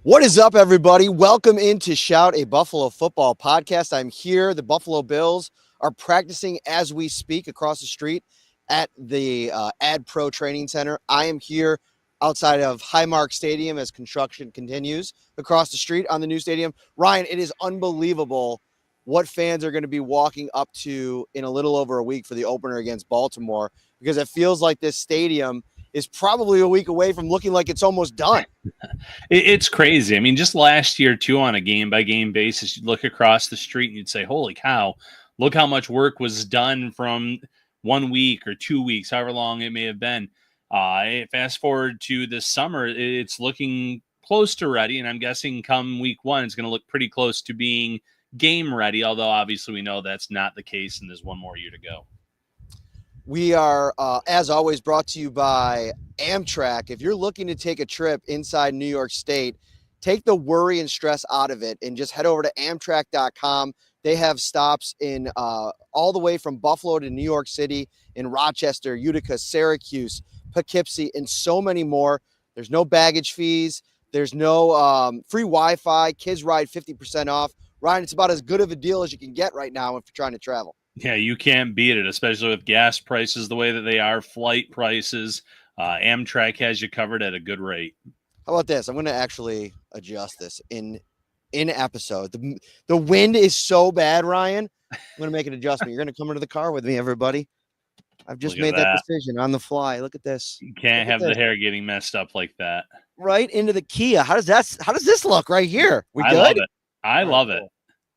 What is up, everybody? Welcome into Shout, a Buffalo football podcast. I'm here. The Buffalo Bills are practicing as we speak across the street at the Ad Pro Training Center. I am here outside of Highmark Stadium as construction continues across the street on the new stadium. Ryan, it is unbelievable what fans are going to be walking up to in a little over a week for the opener against Baltimore, because it feels like this stadium is probably a week away from looking like it's almost done. It's crazy. I mean, just last year, too, on a game-by-game basis, you'd look across the street and you'd say, holy cow, look how much work was done from 1 week or 2 weeks, however long it may have been. Fast forward to this summer, it's looking close to ready, and I'm guessing come week one, it's going to look pretty close to being game ready, although obviously we know that's not the case, and there's one more year to go. We are, as always, brought to you by Amtrak. If you're looking to take a trip inside New York State, take the worry and stress out of it and just head over to Amtrak.com. They have stops in all the way from Buffalo to New York City, in Rochester, Utica, Syracuse, Poughkeepsie, and so many more. There's no baggage fees. There's no free Wi-Fi. Kids ride 50% off. Ryan, it's about as good of a deal as you can get right now if you're trying to travel. Yeah, you can't beat it, especially with gas prices the way that they are, flight prices. Amtrak has you covered at a good rate. How about this? I'm going to actually adjust this in episode. The wind is so bad, Ryan. I'm going to make an adjustment. You're going to come into the car with me, everybody. I've just made that decision on the fly. Look at this. You can't have the hair getting messed up like that. Right into the Kia. How does this look right here? We good? I love it. I love it.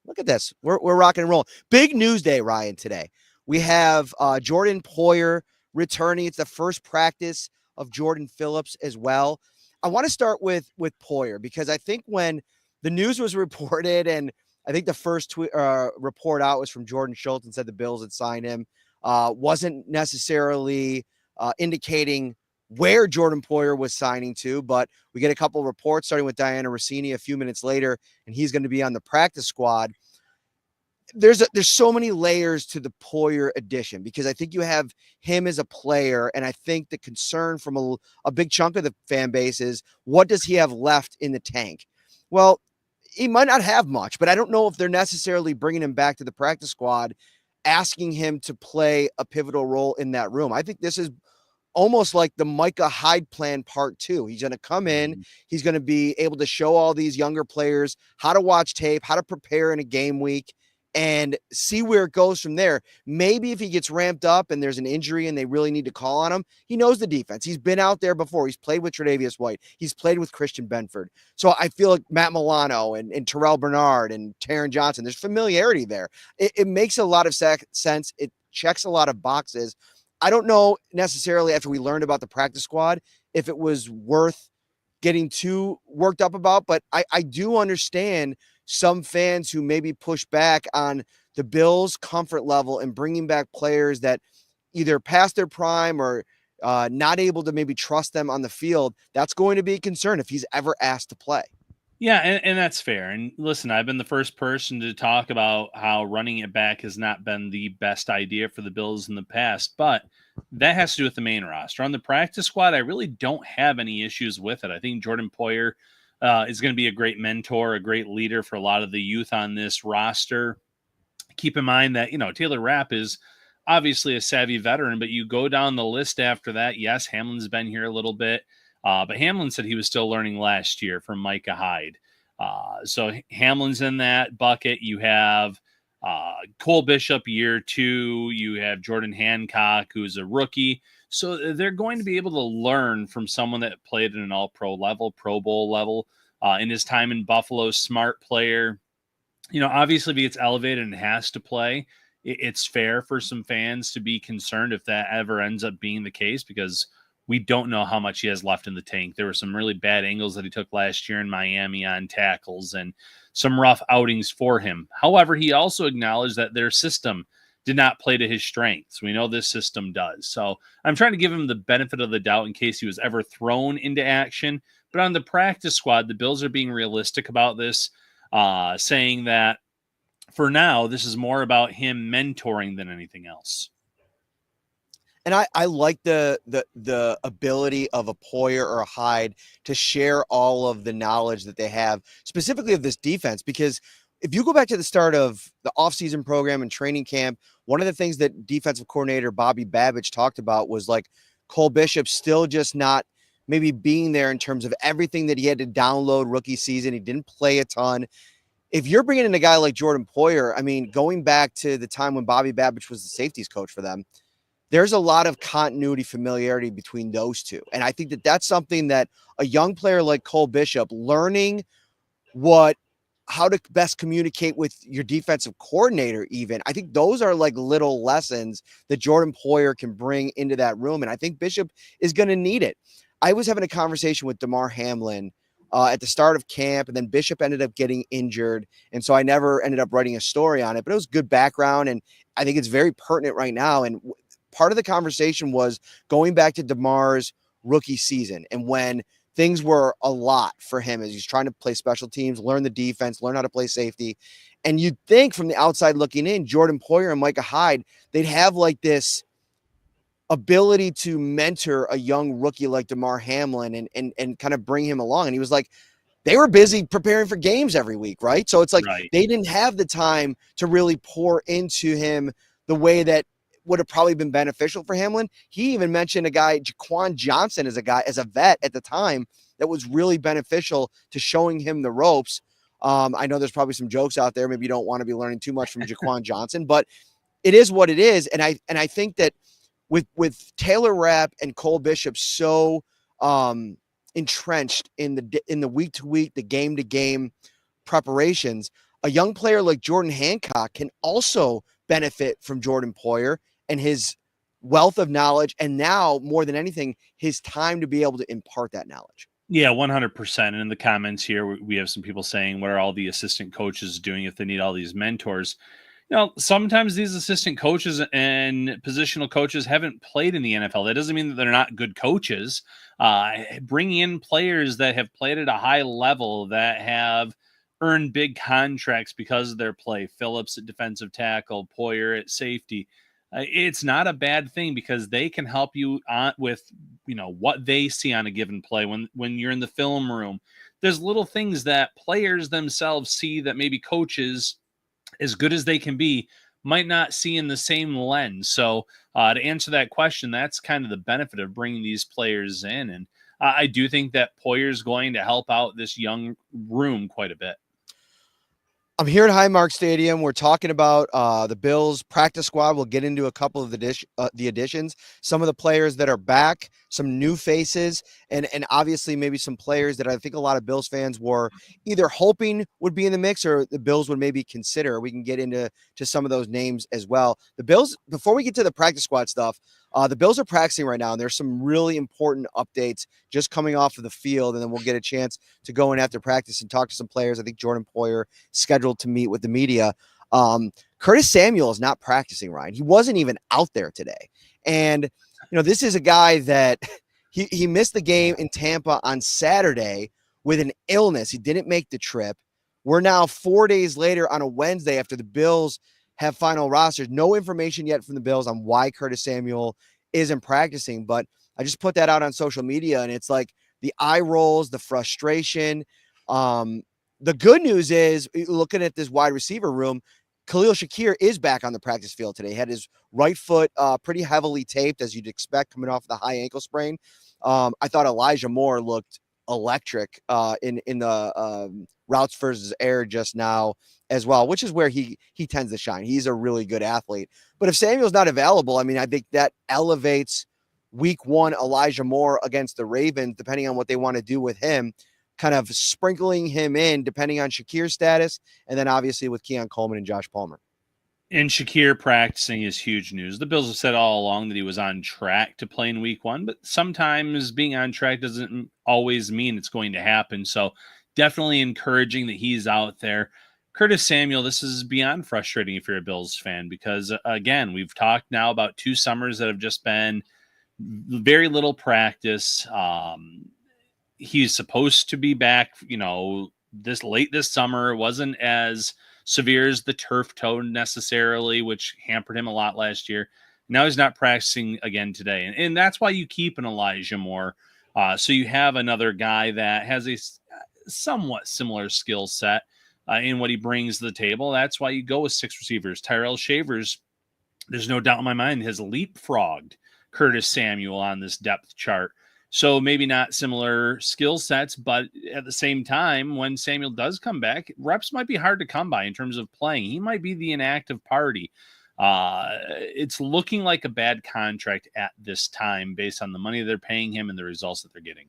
Look at this. We're rocking and rolling. Big news day, Ryan, today. We have Jordan Poyer returning. It's the first practice of Jordan Phillips as well. I want to start with Poyer because I think when the news was reported, and I think the first report out was from Jordan Schultz and said the Bills had signed him, wasn't necessarily indicating where Jordan Poyer was signing to, but we get a couple of reports starting with Diana Rossini a few minutes later, and he's going to be on the practice squad. There's so many layers to the Poyer addition because I think you have him as a player, and I think the concern from a big chunk of the fan base is, what does he have left in the tank? Well, he might not have much, but I don't know if they're necessarily bringing him back to the practice squad, asking him to play a pivotal role in that room. I think this is almost like the Micah Hyde plan part 2. He's going to come in. He's going to be able to show all these younger players how to watch tape, how to prepare in a game week, and see where it goes from there. Maybe if he gets ramped up and there's an injury and they really need to call on him, he knows the defense. He's been out there before. He's played with Tre'Davious White. He's played with Christian Benford. So I feel like Matt Milano and Terrell Bernard and Taron Johnson, there's familiarity there. It makes a lot of sense. It checks a lot of boxes. I don't know necessarily after we learned about the practice squad if it was worth getting too worked up about, but I do understand some fans who maybe push back on the Bills' comfort level and bringing back players that either past their prime or not able to maybe trust them on the field. That's going to be a concern if he's ever asked to play. Yeah, and that's fair. And listen, I've been the first person to talk about how running it back has not been the best idea for the Bills in the past, but that has to do with the main roster. On the practice squad, I really don't have any issues with it. I think Jordan Poyer is going to be a great mentor, a great leader for a lot of the youth on this roster. Keep in mind that, Taylor Rapp is obviously a savvy veteran, but you go down the list after that. Yes, Hamlin's been here a little bit. But Hamlin said he was still learning last year from Micah Hyde. So Hamlin's in that bucket. You have Cole Bishop, year 2. You have Jordan Hancock, who's a rookie. So they're going to be able to learn from someone that played at an all-pro level, Pro Bowl level, in his time in Buffalo. Smart player. Obviously, if he gets elevated and has to play, it's fair for some fans to be concerned if that ever ends up being the case, because we don't know how much he has left in the tank. There were some really bad angles that he took last year in Miami on tackles and some rough outings for him. However, he also acknowledged that their system did not play to his strengths. We know this system does. So I'm trying to give him the benefit of the doubt in case he was ever thrown into action. But on the practice squad, the Bills are being realistic about this, saying that for now, this is more about him mentoring than anything else. And I like the ability of a Poyer or a Hyde to share all of the knowledge that they have, specifically of this defense. Because if you go back to the start of the offseason program and training camp, one of the things that defensive coordinator Bobby Babich talked about was like Cole Bishop still just not maybe being there in terms of everything that he had to download rookie season. He didn't play a ton. If you're bringing in a guy like Jordan Poyer, I mean, going back to the time when Bobby Babich was the safeties coach for them, there's a lot of continuity, familiarity between those two. And I think that that's something that a young player like Cole Bishop learning what how to best communicate with your defensive coordinator, even. I think those are like little lessons that Jordan Poyer can bring into that room. And I think Bishop is going to need it. I was having a conversation with DeMar Hamlin at the start of camp, and then Bishop ended up getting injured. And so I never ended up writing a story on it, but it was good background. And I think it's very pertinent right now. And part of the conversation was going back to DeMar's rookie season and when things were a lot for him as he's trying to play special teams, learn the defense, learn how to play safety. And you'd think from the outside looking in, Jordan Poyer and Micah Hyde, they'd have like this ability to mentor a young rookie like DeMar Hamlin and kind of bring him along. And he was like, they were busy preparing for games every week, right? So it's like Right. they didn't have the time to really pour into him the way that would have probably been beneficial for Hamlin. He even mentioned a guy, Jaquan Johnson, as a vet at the time that was really beneficial to showing him the ropes. I know there's probably some jokes out there. Maybe you don't want to be learning too much from Jaquan Johnson, but it is what it is. And I think that with Taylor Rapp and Cole Bishop so entrenched in the week to week, the game to game preparations, a young player like Jordan Hancock can also benefit from Jordan Poyer and his wealth of knowledge, and now more than anything, his time to be able to impart that knowledge. Yeah, 100%. And in the comments here, we have some people saying, what are all the assistant coaches doing if they need all these mentors? Sometimes these assistant coaches and positional coaches haven't played in the NFL. That doesn't mean that they're not good coaches. Bringing in players that have played at a high level, that have earned big contracts because of their play. Phillips at defensive tackle, Poyer at safety. It's not a bad thing because they can help you on with what they see on a given play when you're in the film room. There's little things that players themselves see that maybe coaches, as good as they can be, might not see in the same lens. So to answer that question, that's kind of the benefit of bringing these players in. And I do think that Poyer is going to help out this young room quite a bit. I'm here at Highmark Stadium. We're talking about the Bills practice squad. We'll get into a couple of the additions, some of the players that are back, some new faces, and obviously maybe some players that I think a lot of Bills fans were either hoping would be in the mix or the Bills would maybe consider. We can get into some of those names as well. The Bills, before we get to the practice squad stuff, the Bills are practicing right now, and there's some really important updates just coming off of the field, and then we'll get a chance to go in after practice and talk to some players. I think Jordan Poyer scheduled to meet with the media. Curtis Samuel is not practicing, Ryan. He wasn't even out there today. And, this is a guy that he missed the game in Tampa on Saturday with an illness. He didn't make the trip. We're now 4 days later on a Wednesday after the Bills have final rosters. No information yet from the Bills on why Curtis Samuel isn't practicing, but I just put that out on social media, and it's like the eye rolls, the frustration. The good news is, looking at this wide receiver room, Khalil Shakir is back on the practice field today. He had his right foot pretty heavily taped, as you'd expect, coming off the high ankle sprain. I thought Elijah Moore looked electric in the routes versus air just now as well, which is where he tends to shine. He's a really good athlete. But if Samuel's not available, I mean, I think that elevates week one Elijah Moore against the Ravens, depending on what they want to do with him, kind of sprinkling him in depending on Shakir's status, and then obviously with Keon Coleman and Josh Palmer. And Shakir practicing is huge news. The Bills have said all along that he was on track to play in week one, but sometimes being on track doesn't always mean it's going to happen. So definitely encouraging that he's out there. Curtis Samuel, this is beyond frustrating if you're a Bills fan, because again, we've talked now about 2 summers that have just been very little practice. He's supposed to be back, this late this summer. It wasn't as severe as the turf toe necessarily, which hampered him a lot last year. Now he's not practicing again today. And that's why you keep an Elijah Moore. So you have another guy that has a somewhat similar skill set in what he brings to the table. That's why you go with 6 receivers. Tyrell Shavers, there's no doubt in my mind, has leapfrogged Curtis Samuel on this depth chart. So maybe not similar skill sets, but at the same time, when Samuel does come back, reps might be hard to come by in terms of playing. He might be the inactive party. It's looking like a bad contract at this time based on the money they're paying him and the results that they're getting.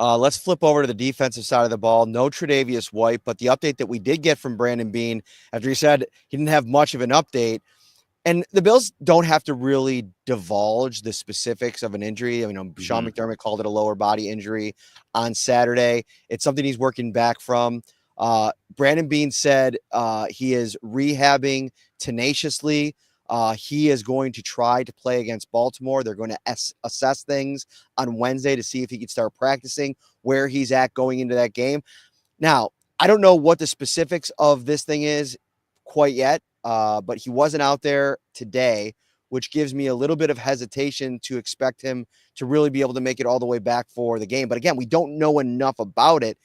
Let's flip over to the defensive side of the ball. No Tre'Davious White, but the update that we did get from Brandon Beane after he said he didn't have much of an update. And the Bills don't have to really divulge the specifics of an injury. I mean, Sean McDermott called it a lower body injury on Saturday. It's something he's working back from. Brandon Beane said he is rehabbing tenaciously. He is going to try to play against Baltimore. They're going to assess things on Wednesday to see if he can start practicing, where he's at going into that game. Now, I don't know what the specifics of this thing is quite yet. But he wasn't out there today, which gives me a little bit of hesitation to expect him to really be able to make it all the way back for the game. But again, we don't know enough about it.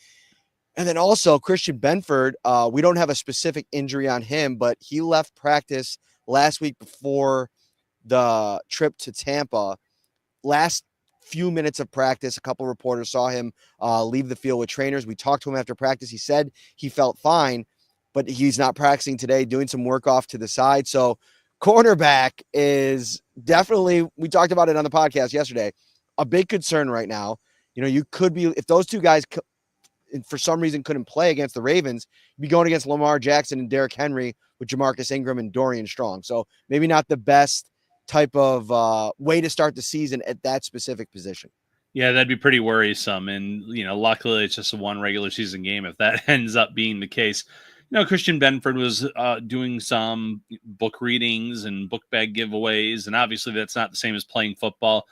And then also Christian Benford, we don't have a specific injury on him, but he left practice last week before the trip to Tampa. Last few minutes of practice, a couple of reporters saw him leave the field with trainers. We talked to him after practice. He said he felt fine, but he's not practicing today, doing some work off to the side. So cornerback is definitely, we talked about it on the podcast yesterday, a big concern right now. You know, you could be, if those two guys for some reason couldn't play against the Ravens, you'd be going against Lamar Jackson and Derrick Henry with Jamarcus Ingram and Dorian Strong. So maybe not the best type of way to start the season at that specific position. Yeah, that'd be pretty worrisome. And, luckily it's just a one regular season game if that ends up being the case. Christian Benford was doing some book readings and book bag giveaways, and obviously that's not the same as playing football.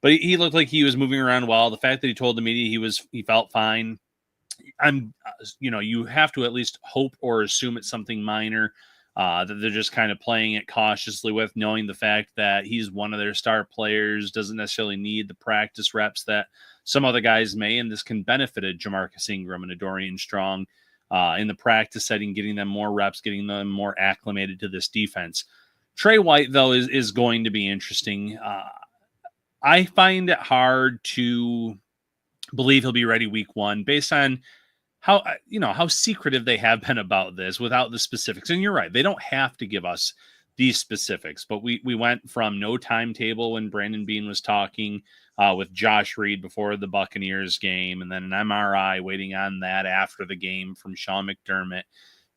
But he looked like he was moving around well. The fact that he told the media he felt fine, you have to at least hope or assume it's something minor that they're just kind of playing it cautiously with, knowing the fact that he's one of their star players, doesn't necessarily need the practice reps that some other guys may, and this can benefit a Jamarcus Ingram and a Dorian Strong. In the practice setting, getting them more reps, getting them more acclimated to this defense. Trey White, though, is going to be interesting. I find it hard to believe he'll be ready week 1 based on how secretive they have been about this without the specifics. And you're right, they don't have to give us these specifics, but we went from no timetable when Brandon Beane was talking with Josh Reed before the Buccaneers game, and then an MRI waiting on that after the game from Sean McDermott,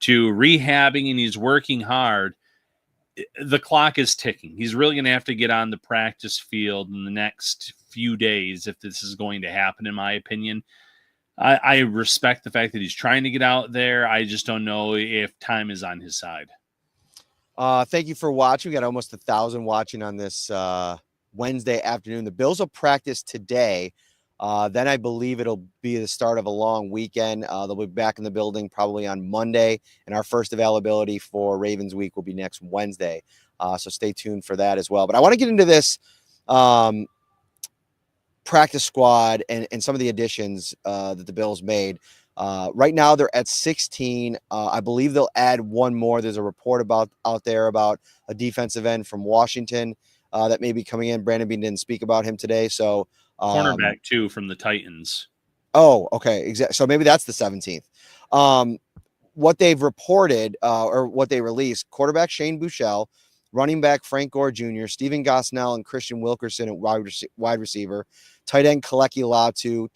to rehabbing, and he's working hard. The clock is ticking. He's really going to have to get on the practice field in the next few days if this is going to happen, in my opinion. I respect the fact that he's trying to get out there. I just don't know if time is on his side. Thank you for watching. We got almost 1,000 watching on this Wednesday afternoon. The Bills will practice today. Then I believe it'll be the start of a long weekend. They'll be back in the building probably on Monday, and our first availability for Ravens week will be next Wednesday. So stay tuned for that as well. But I want to get into this practice squad and some of the additions that the Bills made. Right now they're at 16. I believe they'll add one more. There's a report out there about a defensive end from Washington that may be coming in. Brandon Beane didn't speak about him today. So cornerback too from the Titans. Oh, okay. Exactly. So maybe that's the 17th. What they've reported or what they released, quarterback Shane Buechele, running back Frank Gore Jr., Steven Gosnell, and Christian Wilkerson at wide receiver, tight end Kaleki Latu,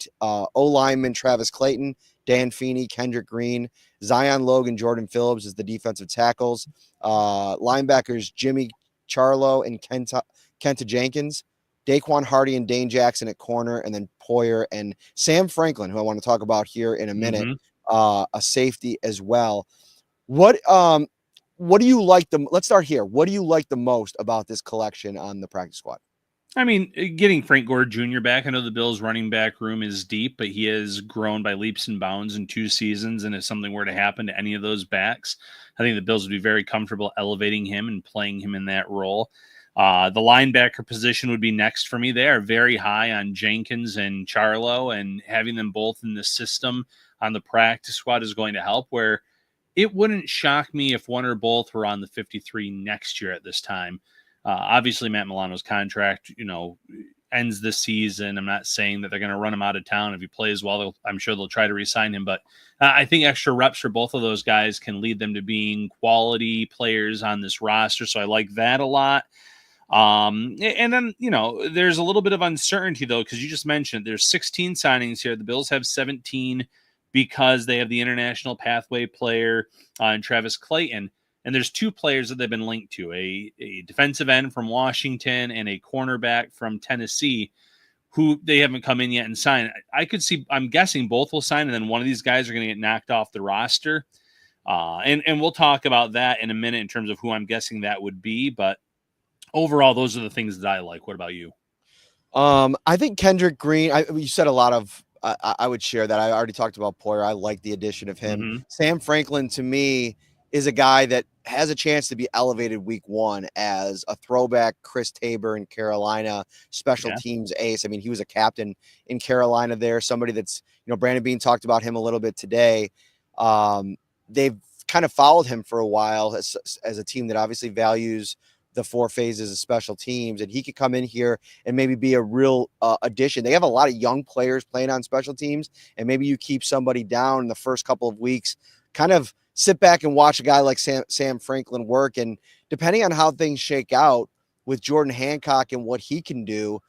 O-lineman Travis Clayton, Dan Feeney, Kendrick Green, Zion Logan, Jordan Phillips as the defensive tackles, linebackers Jimmy Charlo and Kenta Jenkins, Daquan Hardy and Dane Jackson at corner, and then Poyer and Sam Franklin, who I want to talk about here in a minute, a safety as well. What do you like let's start here. What do you like the most about this collection on the practice squad? I mean, getting Frank Gore Jr. back, I know the Bills' running back room is deep, but he has grown by leaps and bounds in 2 seasons, and if something were to happen to any of those backs, I think the Bills would be very comfortable elevating him and playing him in that role. The linebacker position would be next for me. They are very high on Jenkins and Charlo, and having them both in the system on the practice squad is going to help, where it wouldn't shock me if one or both were on the 53 next year at this time. Obviously, Matt Milano's contract, ends this season. I'm not saying that they're going to run him out of town. If he plays well, I'm sure they'll try to re-sign him. But I think extra reps for both of those guys can lead them to being quality players on this roster. So I like that a lot. And then, there's a little bit of uncertainty, though, because you just mentioned there's 16 signings here. The Bills have 17 because they have the international pathway player and Travis Clayton. And there's two players that they've been linked to, a defensive end from Washington and a cornerback from Tennessee, who they haven't come in yet and signed. I'm guessing both will sign, and then one of these guys are going to get knocked off the roster. And we'll talk about that in a minute in terms of who I'm guessing that would be. But overall, those are the things that I like. What about you? I think Kendrick Green, you said a lot of, I would share that. I already talked about Poyer. I like the addition of him. Mm-hmm. Sam Franklin, to me, is a guy that has a chance to be elevated week one as a throwback Chris Tabor in Carolina special teams ace. I mean, he was a captain in Carolina there, somebody that's, Brandon Beane talked about him a little bit today. They've kind of followed him for a while as a team that obviously values the four phases of special teams, and he could come in here and maybe be a real addition. They have a lot of young players playing on special teams, and maybe you keep somebody down in the first couple of weeks, kind of sit back and watch a guy like Sam Franklin work. And depending on how things shake out with Jordan Hancock and what he can do,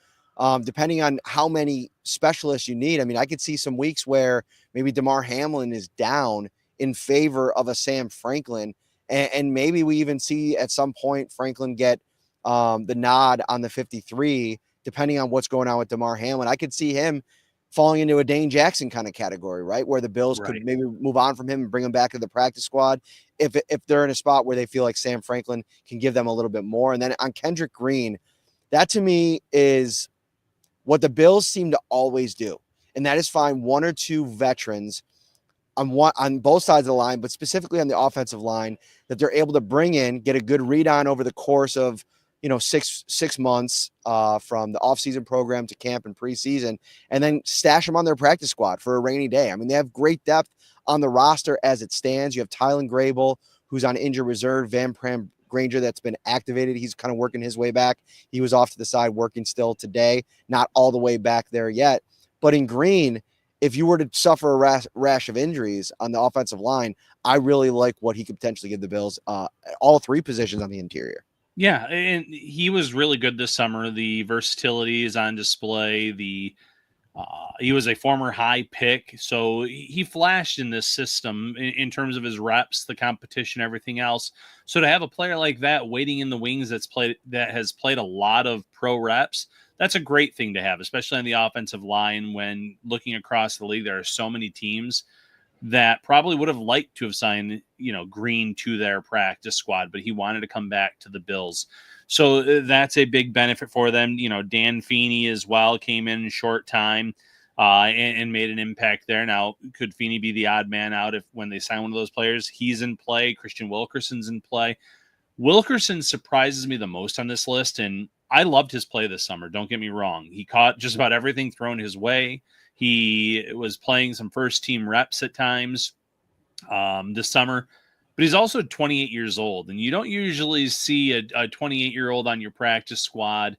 depending on how many specialists you need. I mean, I could see some weeks where maybe DeMar Hamlin is down in favor of a Sam Franklin. And maybe we even see at some point Franklin get the nod on the 53, depending on what's going on with DeMar Hamlin. I could see him falling into a Dane Jackson kind of category, right? Where the Bills could maybe move on from him and bring him back to the practice squad if they're in a spot where they feel like Sam Franklin can give them a little bit more. And then on Kendrick Green, that to me is what the Bills seem to always do. And that is find one or two veterans on both sides of the line, but specifically on the offensive line, that they're able to bring in, get a good read on over the course of, 6 months from the offseason program to camp and preseason, and then stash them on their practice squad for a rainy day. I mean, they have great depth on the roster as it stands. You have Tylen Grable, who's on injured reserve, Van Pram Granger that's been activated. He's kind of working his way back. He was off to the side working still today, not all the way back there yet. But in Green, if you were to suffer a rash of injuries on the offensive line, I really like what he could potentially give the Bills, all three positions on the interior. Yeah, and he was really good this summer. The versatility is on display. He was a former high pick, so he flashed in this system in terms of his reps, the competition, everything else. So to have a player like that waiting in the wings that has played a lot of pro reps, that's a great thing to have, especially on the offensive line. When looking across the league, there are so many teams that probably would have liked to have signed, Green to their practice squad, but he wanted to come back to the Bills. So that's a big benefit for them. Dan Feeney as well came in short time and made an impact there. Now, could Feeney be the odd man out when they sign one of those players? He's in play. Christian Wilkerson's in play. Wilkerson surprises me the most on this list, and I loved his play this summer. Don't get me wrong. He caught just about everything thrown his way. He was playing some first-team reps at times this summer, but he's also 28 years old, and you don't usually see a 28-year-old on your practice squad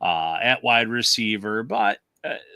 at wide receiver, but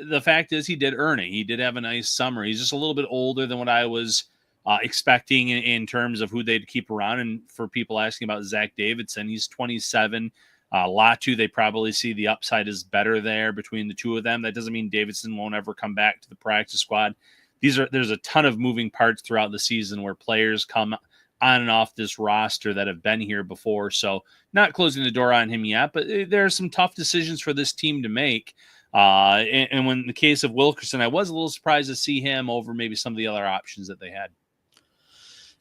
the fact is he did earn it. He did have a nice summer. He's just a little bit older than what I was expecting in terms of who they'd keep around. And for people asking about Zach Davidson, he's 27. Latu, they probably see the upside is better there between the two of them. That doesn't mean Davidson won't ever come back to the practice squad. There's a ton of moving parts throughout the season where players come on and off this roster that have been here before. So not closing the door on him yet, but there are some tough decisions for this team to make. And when in the case of Wilkerson, I was a little surprised to see him over maybe some of the other options that they had.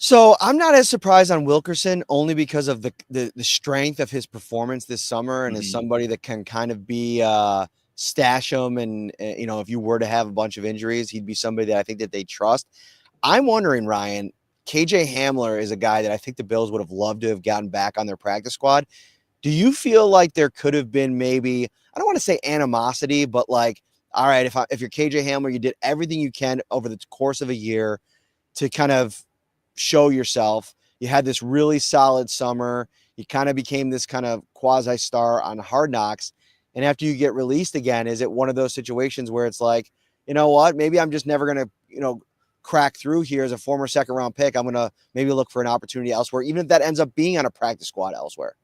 So I'm not as surprised on Wilkerson, only because of the strength of his performance this summer, and as somebody that can kind of be stash him, and if you were to have a bunch of injuries, he'd be somebody that I think that they trust. I'm wondering, Ryan, KJ Hamler is a guy that I think the Bills would have loved to have gotten back on their practice squad. Do you feel like there could have been maybe, I don't want to say animosity, but like, all right, if you're KJ Hamler, you did everything you can over the course of a year to kind of show yourself. You had this really solid summer. You kind of became this kind of quasi star on Hard Knocks. And after you get released again, is it one of those situations where it's like, you know what, maybe I'm just never going to, crack through here as a former second round pick. I'm going to maybe look for an opportunity elsewhere, even if that ends up being on a practice squad elsewhere.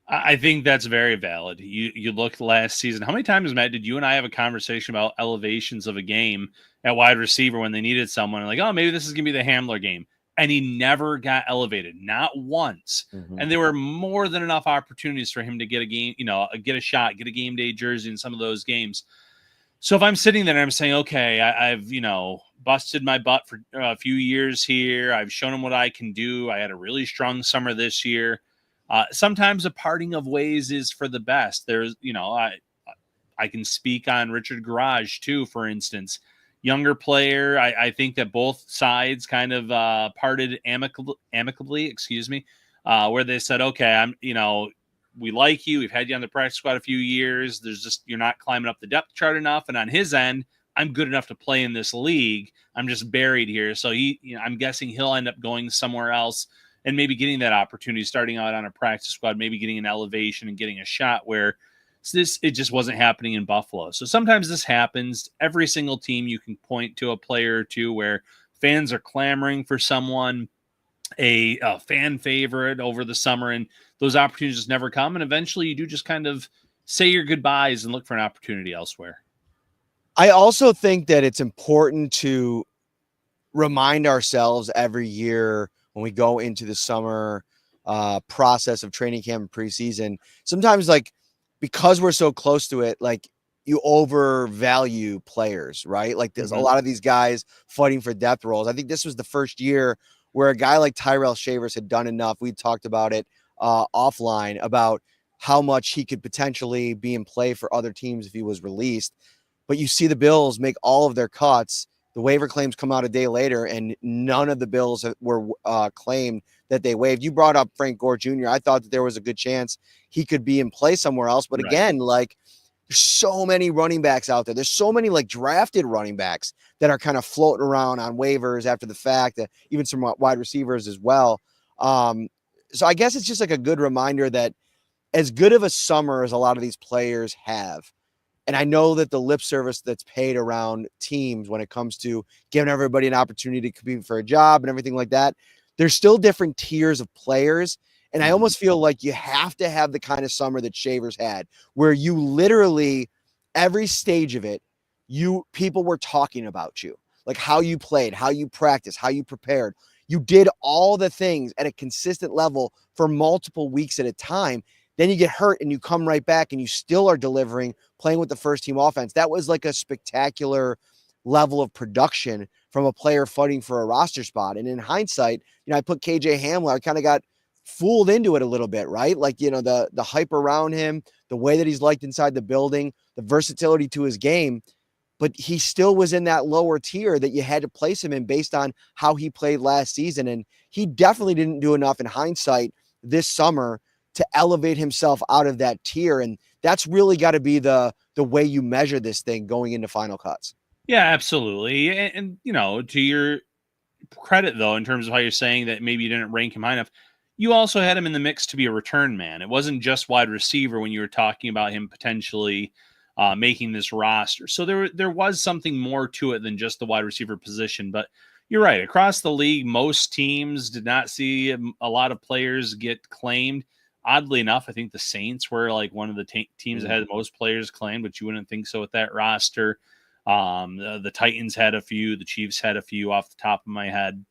I think that's very valid. You look last season. How many times, Matt, did you and I have a conversation about elevations of a game at wide receiver when they needed someone? Like, oh, maybe this is going to be the Hamler game. And he never got elevated, not once. Mm-hmm. And there were more than enough opportunities for him to get a game, get a shot, get a game day jersey in some of those games. So if I'm sitting there and I'm saying, okay, I've, busted my butt for a few years here. I've shown him what I can do. I had a really strong summer this year. Sometimes a parting of ways is for the best. There's, I can speak on Richard Garage too, for instance. Younger player. I think that both sides kind of parted amicably, where they said, okay, we like you. We've had you on the practice squad a few years. You're not climbing up the depth chart enough. And on his end, I'm good enough to play in this league. I'm just buried here. So I'm guessing he'll end up going somewhere else and maybe getting that opportunity, starting out on a practice squad, maybe getting an elevation and getting a shot where it just wasn't happening in Buffalo. So sometimes this happens. Every single team you can point to a player or two where fans are clamoring for someone, a fan favorite over the summer, and those opportunities just never come. And eventually you do just kind of say your goodbyes and look for an opportunity elsewhere. I also think that it's important to remind ourselves every year when we go into the summer process of training camp and preseason, sometimes like because we're so close to it, like you overvalue players, right? Like there's a lot of these guys fighting for depth roles. I think this was the first year where a guy like Tyrell Shavers had done enough. We talked about it offline about how much he could potentially be in play for other teams if he was released. But you see the Bills make all of their cuts. The waiver claims come out a day later, and none of the Bills were claimed that they waived. You brought up Frank Gore Jr. I thought that there was a good chance he could be in play somewhere else. But again, like there's so many running backs out there. There's so many like drafted running backs that are kind of floating around on waivers after the fact, even some wide receivers as well. So I guess it's just like a good reminder that as good of a summer as a lot of these players have, and I know that the lip service that's paid around teams when it comes to giving everybody an opportunity to compete for a job and everything like that, there's still different tiers of players. And I almost feel like you have to have the kind of summer that Shavers had, where you literally, every stage of it, people were talking about you, like how you played, how you practiced, how you prepared. You did all the things at a consistent level for multiple weeks at a time. Then you get hurt and you come right back and you still are delivering, playing with the first team offense. That was like a spectacular level of production from a player fighting for a roster spot. And in hindsight, I put KJ Hamler, I kind of got fooled into it a little bit, right? Like, the hype around him, the way that he's liked inside the building, the versatility to his game, but he still was in that lower tier that you had to place him in based on how he played last season. And he definitely didn't do enough in hindsight this summer to elevate himself out of that tier. And that's really got to be the way you measure this thing going into final cuts. Yeah, absolutely. And to your credit, though, in terms of how you're saying that maybe you didn't rank him high enough, you also had him in the mix to be a return man. It wasn't just wide receiver when you were talking about him potentially making this roster. So there was something more to it than just the wide receiver position. But you're right. Across the league, most teams did not see a lot of players get claimed. Oddly enough, I think the Saints were like one of the teams that had the most players claimed, but you wouldn't think so with that roster. The Titans had a few, the Chiefs had a few off the top of my head,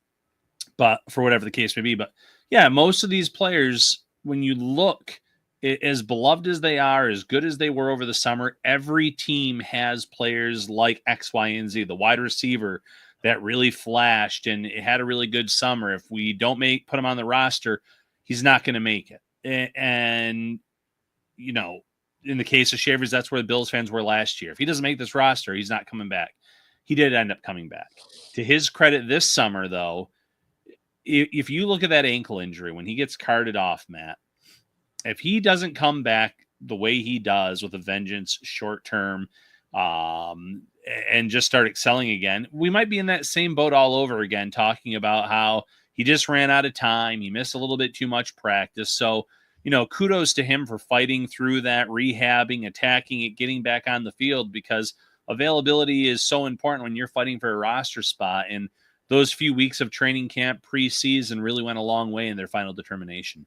but for whatever the case may be. But yeah, most of these players, when you look, as beloved as they are, as good as they were over the summer, every team has players like X, Y, and Z. The wide receiver that really flashed and it had a really good summer. If we don't put him on the roster, he's not going to make it. And, in the case of Shavers, that's where the Bills fans were last year. If he doesn't make this roster, he's not coming back. He did end up coming back. To his credit this summer, though, if you look at that ankle injury, when he gets carted off, Matt, If he doesn't come back the way he does with a vengeance short term, and just start excelling again, we might be in that same boat all over again, talking about how he just ran out of time. He missed a little bit too much practice. So, kudos to him for fighting through that, rehabbing, attacking it, getting back on the field, because availability is so important when you're fighting for a roster spot. And those few weeks of training camp preseason really went a long way in their final determination.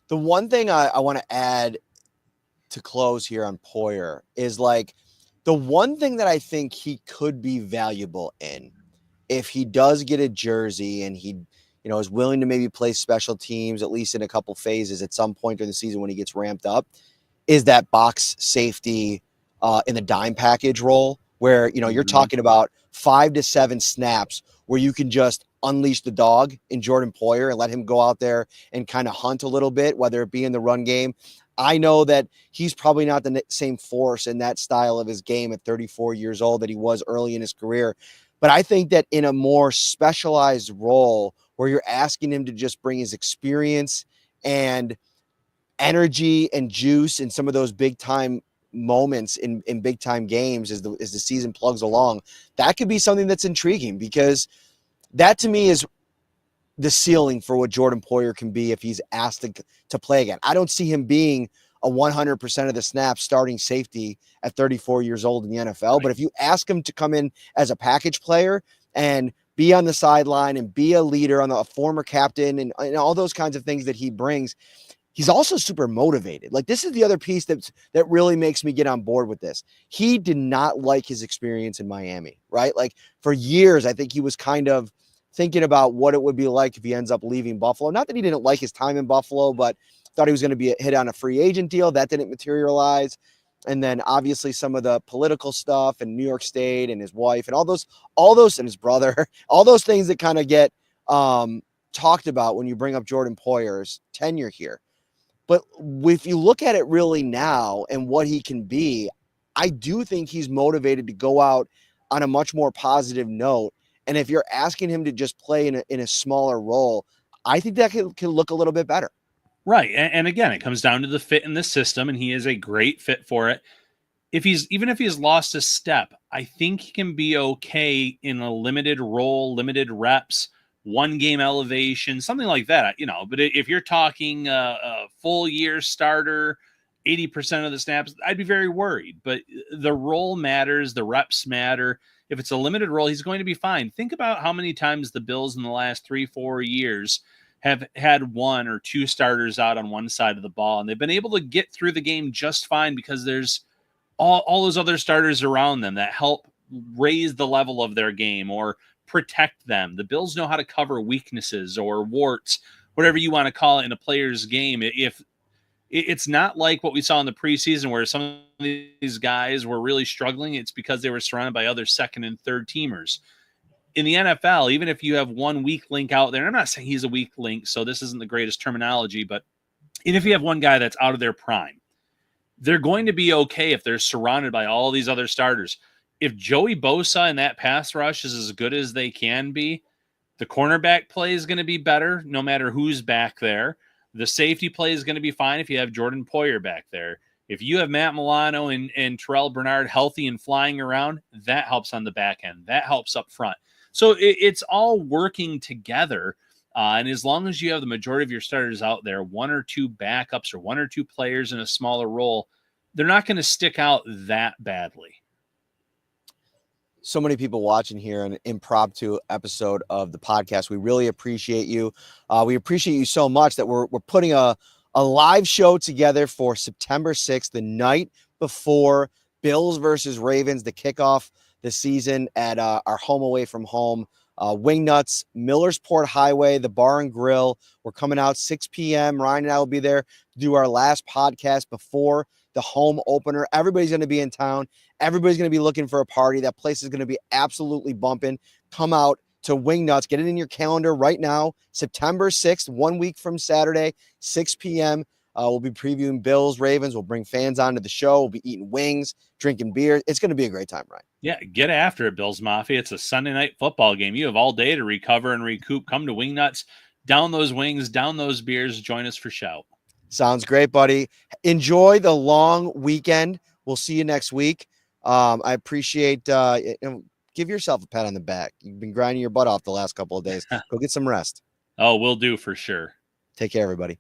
The one thing I want to add to close here on Poyer is like the one thing that I think he could be valuable in, if he does get a jersey and he, is willing to maybe play special teams, at least in a couple phases at some point during the season when he gets ramped up, is that box safety in the dime package role where, you're talking about 5 to 7 snaps where you can just unleash the dog in Jordan Poyer and let him go out there and kind of hunt a little bit, whether it be in the run game. I know that he's probably not the same force in that style of his game at 34 years old that he was early in his career. But I think that in a more specialized role where you're asking him to just bring his experience and energy and juice in some of those big time moments in big time games as the season plugs along, that could be something that's intriguing, because that to me is the ceiling for what Jordan Poyer can be if he's asked to play again. I don't see him being a 100% of the snaps starting safety at 34 years old in the NFL. Right. But if you ask him to come in as a package player and be on the sideline and be a leader, a former captain and all those kinds of things that he brings, he's also super motivated. Like, this is the other piece that really makes me get on board with this. He did not like his experience in Miami, right? Like, for years, I think he was kind of thinking about what it would be like if he ends up leaving Buffalo. Not that he didn't like his time in Buffalo, but thought he was going to be hit on a free agent deal. That didn't materialize. And then obviously some of the political stuff in New York State and his wife and all those and his brother, all those things that kind of get talked about when you bring up Jordan Poyer's tenure here. But if you look at it really now and what he can be, I do think he's motivated to go out on a much more positive note. And if you're asking him to just play in a smaller role, I think that can look a little bit better. Right. And again, it comes down to the fit in the system, and he is a great fit for it. Even if he's lost a step, I think he can be okay in a limited role, limited reps, one game elevation, something like that, But if you're talking a full year starter, 80% of the snaps, I'd be very worried. But the role matters, the reps matter. If it's a limited role, he's going to be fine. Think about how many times the Bills in the last 3-4 years have had 1 or 2 starters out on one side of the ball, and they've been able to get through the game just fine because there's all those other starters around them that help raise the level of their game or protect them. The Bills know how to cover weaknesses or warts, whatever you want to call it, in a player's game. If it's not like what we saw in the preseason where some of these guys were really struggling, it's because they were surrounded by other second and third teamers. In the NFL, even if you have one weak link out there, and I'm not saying he's a weak link, so this isn't the greatest terminology, but even if you have one guy that's out of their prime, they're going to be okay if they're surrounded by all these other starters. If Joey Bosa in that pass rush is as good as they can be, the cornerback play is going to be better no matter who's back there. The safety play is going to be fine if you have Jordan Poyer back there. If you have Matt Milano and Terrell Bernard healthy and flying around, that helps on the back end. That helps up front. So it's all working together. And as long as you have the majority of your starters out there, 1 or 2 backups or 1 or 2 players in a smaller role, they're not going to stick out that badly. So many people watching here, an impromptu episode of the podcast. We really appreciate you. We appreciate you so much that we're putting a live show together for September 6th, the night before Bills versus Ravens, the kickoff the season at our home away from home. Wingnuts, Millersport Highway, the Bar and Grill. We're coming out 6 p.m. Ryan and I will be there to do our last podcast before the home opener. Everybody's going to be in town. Everybody's going to be looking for a party. That place is going to be absolutely bumping. Come out to Wingnuts. Get it in your calendar right now. September 6th, 1 week from Saturday, 6 p.m. We'll be previewing Bills, Ravens. We'll bring fans onto the show. We'll be eating wings, drinking beer. It's going to be a great time, Ryan. Yeah, get after it, Bills Mafia. It's a Sunday night football game. You have all day to recover and recoup. Come to Wingnuts, down those wings, down those beers. Join us for shout. Sounds great, buddy. Enjoy the long weekend. We'll see you next week. I appreciate give yourself a pat on the back. You've been grinding your butt off the last couple of days. Go get some rest. Oh, we'll do for sure. Take care, everybody.